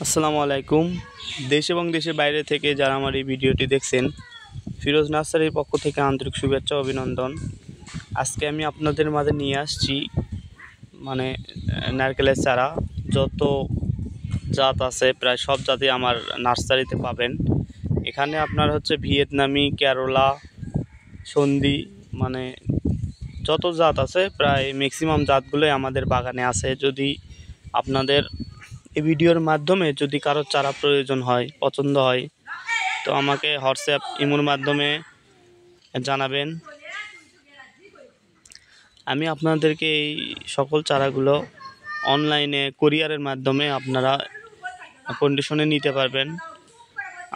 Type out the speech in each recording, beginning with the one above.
আসসালামু আলাইকুম। দেশ এবং দেশের বাইরে থেকে যারা আমার এই ভিডিওটি দেখছেন, ফিরোজ নার্সারির পক্ষ থেকে আন্তরিক শুভেচ্ছা ও অভিনন্দন। আজকে আমি আপনাদের মাঝে নিয়ে আসছি নারকেলের চারা। যত জাত আছে প্রায় সব জাতই আমার নার্সারিতে পাবেন। এখানে আপনার হচ্ছে ভিয়েতনামি, কেরলা, সন্ধি, যত জাত আছে প্রায় ম্যাক্সিমাম জাতগুলোই আমাদের বাগানে আছে। যদি আপনাদের এই ভিডিওর মাধ্যমে যদি কারো চারা প্রয়োজন হয়, পছন্দ হয়, তো আমাকে হোয়াটসঅ্যাপ ইমোর মাধ্যমে জানাবেন। আমি আপনাদেরকে এই সকল চারাগুলো অনলাইনে কুরিয়ারের মাধ্যমে আপনারা কন্ডিশনে নিতে পারবেন।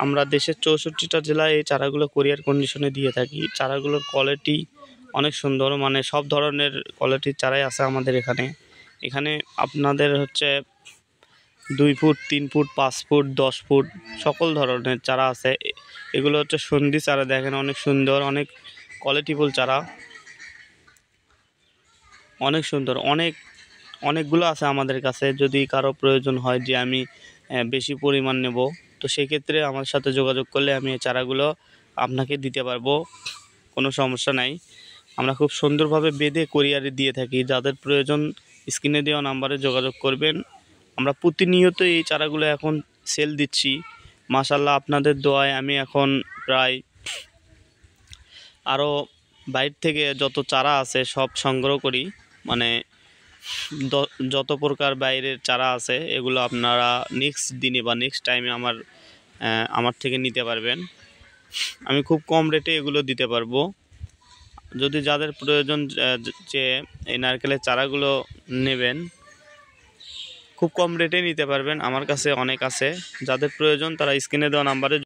আমরা দেশের 64টা জেলায় এই চারাগুলো কুরিয়ার কন্ডিশনে দিয়ে থাকি। চারাগুলোর কোয়ালিটি অনেক সুন্দর, সব ধরনের কোয়ালিটির চারাই আছে আমাদের এখানে আপনাদের হচ্ছে 2 ফুট, 3 ফুট, 5 ফুট, 10 ফুট সকল ধরনের চারা আছে। এগুলো হচ্ছে সন্ধি চারা, দেখেন অনেক সুন্দর, অনেক কোয়ালিটিফুল চারা, অনেক সুন্দর, অনেকগুলো আছে আমাদের কাছে। যদি কারো প্রয়োজন হয় যে আমি বেশি পরিমাণ নেব, তো সেক্ষেত্রে আমার সাথে যোগাযোগ করলে আমি এই চারাগুলো আপনাকে দিতে পারবো, কোনো সমস্যা নাই। আমরা খুব সুন্দরভাবে বেঁধে কুরিয়ারে দিয়ে থাকি। যাদের প্রয়োজন স্ক্রিনে দেওয়া নাম্বারে যোগাযোগ করবেন। আমরা প্রতিনিয়ত এই চারাগুলো এখন সেল দিচ্ছি। মাশাআল্লাহ, আপনাদের দোয়ায় আমি এখন প্রায় আরও বাইরে থেকে যত চারা আছে সব সংগ্রহ করি। যত প্রকার বাইরের চারা আছে এগুলো আপনারা নেক্সট দিনে বা নেক্সট টাইমে আমার থেকে নিতে পারবেন। আমি খুব কম রেটে এগুলো দিতে পারবো। যদি যাদের প্রয়োজন যে এই নারকেলের চারাগুলো নেবেন, খুব কম রেটে নিতে পারবেন। আমার কাছে অনেক আছে। যাদের প্রয়োজন তারা স্ক্রিনে দেওয়া নাম্বারে